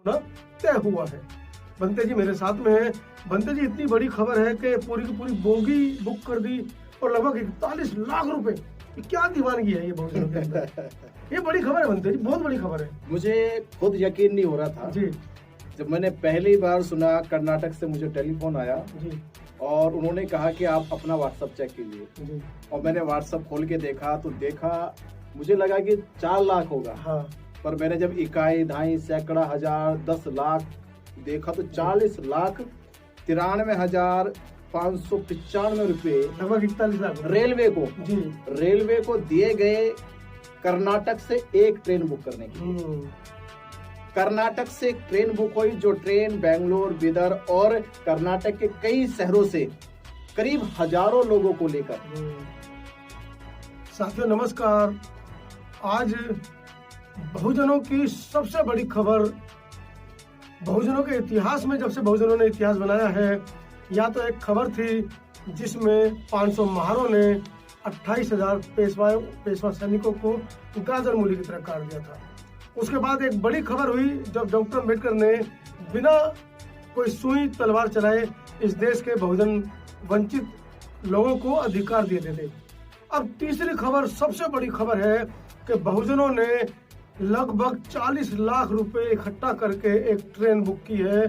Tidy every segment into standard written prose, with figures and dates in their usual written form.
होना तय हुआ है। बंते जी मेरे साथ में हैं। बंते जी इतनी बड़ी खबर है कि पूरी की पूरी बोगी बुक कर दी और लगभग 41 लाख रुपए। ये क्या दीवानगी है ये बहुजनों के अंदर। ये बड़ी खबर है बंते जी, बहुत बड़ी खबर है। मुझे खुद यकीन नहीं हो रहा था जी जब मैंने पहली बार सुना। कर्नाटक से मुझे टेलीफोन आया जी और उन्होंने कहा कि आप अपना व्हाट्सएप चेक कीजिए। जी। और मैंने व्हाट्सएप खोल के देखा तो देखा, मुझे लगा कि 4 लाख होगा। हाँ पर मैंने जब इकाई, ढाई, सैकड़ा, हजार, 10 लाख देखा तो 40 लाख 93,595 रुपए लगभग 41 लाख रेलवे को जी दिए गए कर्नाटक से एक ट्रेन बुक करने की। कर्नाटक से एक ट्रेन बुक हुई, जो ट्रेन बेंगलोर, बीदर और कर्नाटक के कई शहरों से करीब हजारों लोगों को लेकर। साथियों नमस्कार। आज बहुजनों की सबसे बड़ी खबर, बहुजनों के इतिहास में जब से बहुजनों ने इतिहास बनाया है, या तो एक खबर थी जिसमें 500 महारों ने 28,000 पेशवा सैनिकों को गाजर मूली की तरह काट दिया था। उसके बाद एक बड़ी खबर हुई जब डॉक्टर अम्बेडकर ने बिना कोई सुई तलवार चलाए इस देश के बहुजन वंचित लोगों को अधिकार दिए थे। अब तीसरी खबर, सबसे बड़ी खबर है कि बहुजनों ने लगभग 40 लाख रुपए इकट्ठा करके एक ट्रेन बुक की है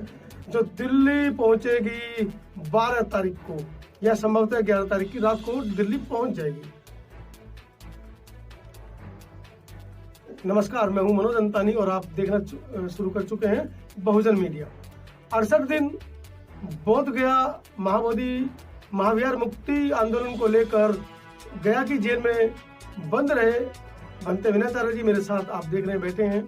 जो दिल्ली पहुंचेगी 12 तारीख को, या संभवतः 11 तारीख की रात को दिल्ली पहुंच जाएगी। नमस्कार, मैं हूं मनोज अंतानी और आप देखना शुरू कर चुके हैं बहुजन मीडिया। 68 दिन बोध गया महाबोधि महाविहार मुक्ति आंदोलन को लेकर गया की जेल में बंद रहे बनते विनयचार्य जी मेरे साथ आप देख रहे बैठे हैं।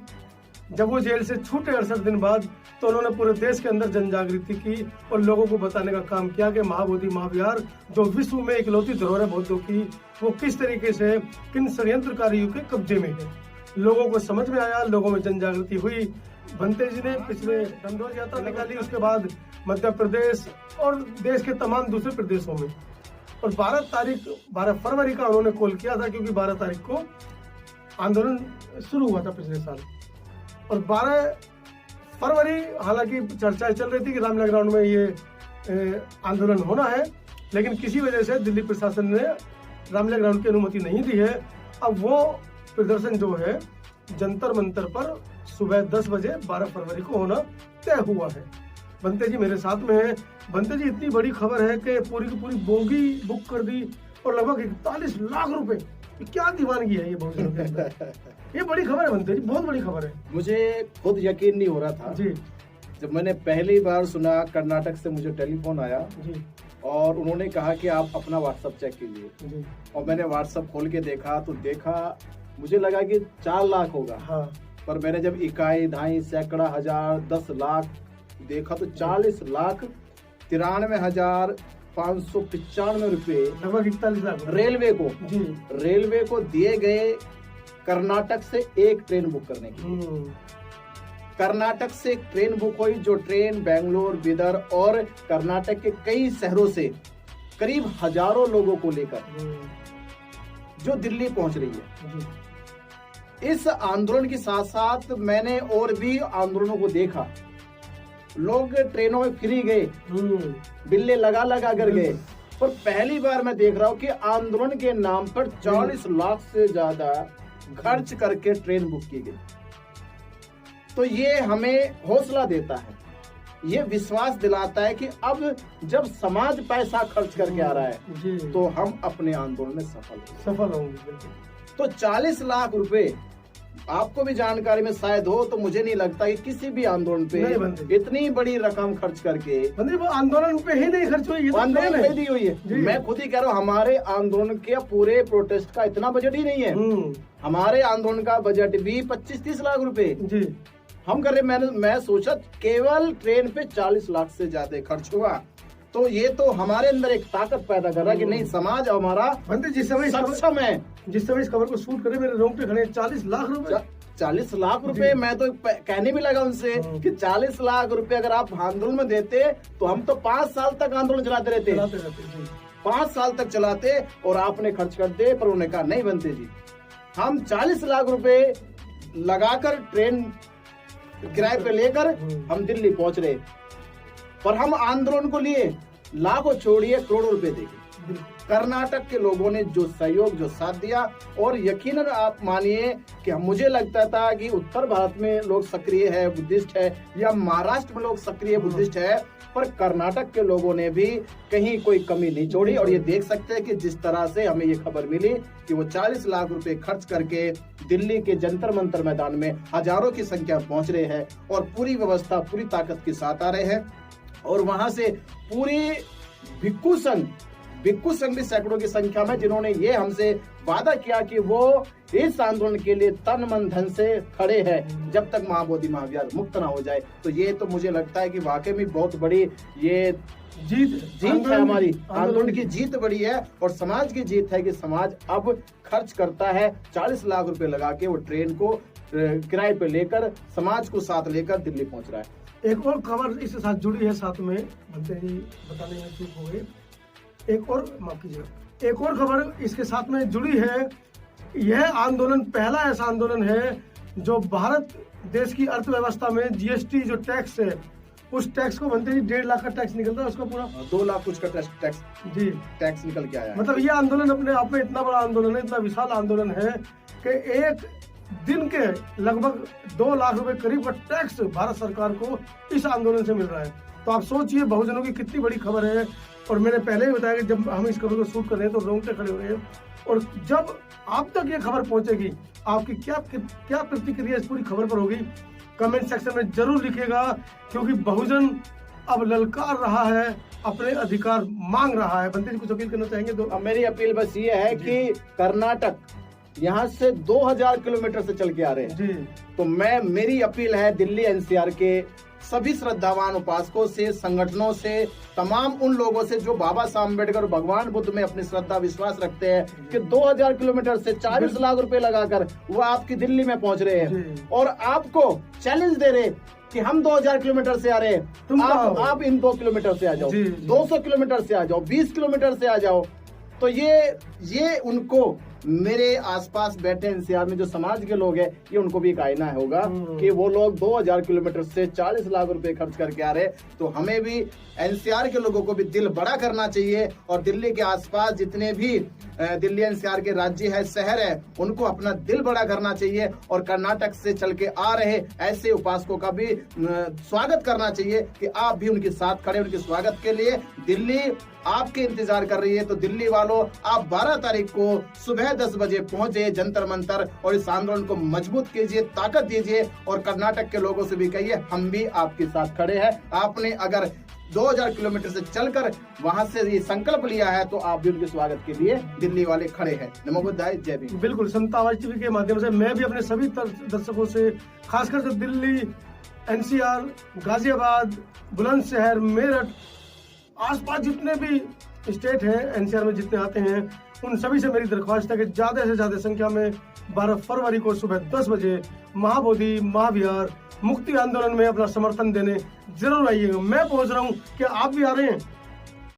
जब वो जेल से छूटे 68 दिन बाद, तो उन्होंने पूरे देश के अंदर जन जागृति की और लोगों को बताने का काम किया कि महाबोधि महाविहार जो विश्व में इकलौती धरोहर है बौद्धों की, वो किस तरीके से किन षड्यंत्रकारियों के कब्जे में है। लोगों को समझ में आया, लोगों में जन जागृति हुई। बंते जी ने पिछले धनरोज यात्रा निकाली, उसके बाद मध्य प्रदेश और देश के तमाम दूसरे प्रदेशों में, और 12 फरवरी का उन्होंने कॉल किया था, क्योंकि 12 तारीख को आंदोलन शुरू हुआ था पिछले साल। और 12 फरवरी हालांकि चर्चाएं चल रही थी कि रामलीला ग्राउंड में ये आंदोलन होना है, लेकिन किसी वजह से दिल्ली प्रशासन ने रामलीला ग्राउंड की अनुमति नहीं दी है। अब वो प्रदर्शन जो है जंतर मंतर पर सुबह 10 बजे 12 फरवरी को होना तय हुआ है। बंते जी मेरे साथ में हैं। बंते जी इतनी बड़ी खबर है कि पूरी की पूरी बोगी बुक कर दी और लगभग 41 लाख रुपए। ये क्या दीवानगी है ये बहुजनों के अंदर। ये बड़ी खबर है बंते जी, बहुत बड़ी खबर है। मुझे खुद यकीन नहीं हो रहा था जी जब मैंने पहली बार सुना। कर्नाटक से मुझे टेलीफोन आया जी और उन्होंने कहा कि आप अपना व्हाट्सएप चेक कीजिए। जी। और मैंने व्हाट्सएप खोल के देखा तो देखा, मुझे लगा कि 4 लाख होगा। हाँ पर मैंने जब इकाई, ढाई, सैकड़ा, हजार, 10 लाख देखा तो 40 लाख 93,595 रुपए लगभग 41 लाख रेलवे को दिए गए कर्नाटक से एक ट्रेन बुक करने की। कर्नाटक से एक ट्रेन बुक हुई, जो ट्रेन बेंगलोर, बीदर और कर्नाटक के कई शहरों से करीब हजारों लोगों को लेकर जो दिल्ली पहुंच रही है। इस आंदोलन के साथ साथ मैंने और भी आंदोलनों को देखा। लोग ट्रेनों में फ्री गए, बिल्ले लगा कर गए। पर पहली बार मैं देख रहा हूँ कि आंदोलन के नाम पर 40 लाख से ज्यादा खर्च करके ट्रेन बुक की गई। तो ये हमें हौसला देता है, ये विश्वास दिलाता है कि अब जब समाज पैसा खर्च करके आ रहा है तो हम अपने आंदोलन में सफल होंगे। तो 40 लाख रुपए आपको भी जानकारी में शायद हो, तो मुझे नहीं लगता कि किसी भी आंदोलन पे इतनी बड़ी रकम खर्च करके वो आंदोलन पे ही नहीं खर्च हुई, आंदोलन पे दी हुई है। मैं खुद ही कह रहा हूँ, हमारे आंदोलन के पूरे प्रोटेस्ट का इतना बजट ही नहीं है। हमारे आंदोलन का बजट भी 25-30 लाख रुपए हम कर रहे। मैं सोचा केवल ट्रेन पे 40 लाख से ज्यादा खर्च हुआ, तो ये तो हमारे अंदर एक ताकत पैदा कर रहा है कि नहीं, समाज हमारा जिस समय सक्षम है। जिस समय इस खबर को शूट करे मेरे रोंगटे खड़े। 40 लाख रुपए 40 लाख रुपए। मैं तो कहने भी लगा उनसे कि 40 लाख रुपए अगर आप आंदोलन में देते तो हम तो 5 साल तक आंदोलन चलाते रहते 5 साल तक चलाते और आपने खर्च कर दे। पर उन्होंने कहा नहीं बनते जी, हम 40 लाख रुपए लगाकर ट्रेन किराए पे लेकर हम दिल्ली पहुंच रहे, पर हम आंदोलन को लिए लाखों छोड़िए करोड़ों रुपए देंगे। कर्नाटक के लोगों ने जो सहयोग, जो साथ दिया, और यकीनन आप मानिए कि मुझे लगता था कि उत्तर भारत में लोग सक्रिय है, बुद्धिस्ट है, या महाराष्ट्र में लोग सक्रिय बुद्धिस्ट है, पर कर्नाटक के लोगों ने भी कहीं कोई कमी नहीं छोड़ी। और ये देख सकते हैं कि जिस तरह से हमें ये खबर मिली कि वो 40 लाख रुपए खर्च करके दिल्ली के जंतर मंतर मैदान में हजारों की संख्या में पहुंच रहे हैं और पूरी व्यवस्था पूरी ताकत के साथ आ रहे हैं। और वहां से पूरी भिक्खु संघ भी सैकड़ों की संख्या में, जिन्होंने ये हमसे वादा किया कि वो इस आंदोलन के लिए तन मन धन से खड़े हैं जब तक महाबोधि महाविहार मुक्त ना हो जाए। तो ये तो मुझे लगता है कि वाकई में बहुत बड़ी ये जीत है, हमारी आंदोलन की जीत बड़ी है, और समाज की जीत है कि समाज अब खर्च करता है 40 लाख रुपए लगा के वो ट्रेन को किराए पे लेकर, समाज को साथ लेकर दिल्ली पहुंच रहा है। एक और खबर इसके साथ जुड़ी है, साथ में बनते जी बताने में चूक हो गई। एक और, माफ कीजिएगा, एक और खबर इसके साथ में जुड़ी है। यह आंदोलन पहला ऐसा आंदोलन है जो भारत देश की अर्थव्यवस्था में जीएसटी जो टैक्स है, उस टैक्स को बनते ही 1.5 लाख का टैक्स निकलता है, उसका पूरा 2 लाख कुछ का टैक्स जी टैक्स निकल के आया है। मतलब ये आंदोलन अपने आप में इतना बड़ा आंदोलन है, इतना विशाल आंदोलन है कि एक दिन के लगभग 2 लाख रुपए करीब का टैक्स भारत सरकार को इस आंदोलन से मिल रहा है। तो आप सोचिए बहुजनों की कितनी बड़ी खबर है। और मैंने पहले ही बताया कि जब हम इस खबर को शूट कर रहे हैं तो रोंगटे खड़े हो रहे हैं, और जब आप तक ये खबर पहुंचेगी आपकी क्या प्रतिक्रिया इस पूरी खबर पर होगी, कमेंट सेक्शन में जरूर लिखिएगा, क्योंकि बहुजन अब ललकार रहा है, अपने अधिकार मांग रहा है। बंते जी कुछ अपील करना चाहेंगे? तो मेरी अपील बस ये है कि कर्नाटक यहाँ से 2000 किलोमीटर से चल के आ रहे हैं जी, तो मेरी अपील है दिल्ली एनसीआर के सभी श्रद्धावान उपासकों से, संगठनों से, तमाम उन लोगों से जो बाबा साहब अम्बेडकर और भगवान बुद्ध में अपनी श्रद्धा विश्वास रखते हैं कि 2000 किलोमीटर से 40 लाख रुपए लगाकर वो आपकी दिल्ली में पहुंच रहे हैं और आपको चैलेंज दे रहे कि हम 2000 किलोमीटर से आ रहे हैं, आप इन 2 किलोमीटर से आ जाओ, 200 किलोमीटर से आ जाओ, 20 किलोमीटर से आ जाओ। तो ये उनको, मेरे आसपास बैठे एनसीआर में जो समाज के लोग हैं, ये उनको भी एक आईना होगा कि वो लोग 2000 किलोमीटर से 40 लाख रुपए खर्च करके आ रहे। तो हमें भी एनसीआर के लोगों को भी दिल बड़ा करना चाहिए, और दिल्ली के आसपास जितने भी दिल्ली एनसीआर के राज्य है, शहर है, उनको अपना दिल बड़ा करना चाहिए, और कर्नाटक से चल के आ रहे ऐसे उपासकों का भी स्वागत करना चाहिए कि आप भी उनके साथ खड़े। उनके स्वागत के लिए दिल्ली आपके इंतजार कर रही है। तो दिल्ली वालों, आप 12 तारीख को सुबह 10 बजे पहुंचे जंतर मंतर और इस आंदोलन को मजबूत कीजिए, ताकत दीजिए, और कर्नाटक के लोगों से भी कहिए हम भी आपके साथ खड़े हैं। आपने अगर 2000 किलोमीटर से चलकर वहां से ये संकल्प लिया है तो आप भी उनके स्वागत के लिए दिल्ली वाले खड़े हैं। नमो बुद्धाय, जय भीम। बिल्कुल, समता आवाज टीवी के माध्यम से मैं भी अपने सभी दर्शकों से, खासकर जो दिल्ली, एनसीआर, गाजियाबाद, बुलंदशहर, मेरठ, आसपास जितने भी स्टेट हैं एनसीआर में जितने आते हैं, उन सभी से मेरी दरख्वास्त है कि ज्यादा से ज्यादा संख्या में 12 फरवरी को सुबह 10 बजे महाबोधि महाविहार मुक्ति आंदोलन में अपना समर्थन देने जरूर आइएगा। मैं पहुंच रहा हूं, क्या आप भी आ रहे हैं?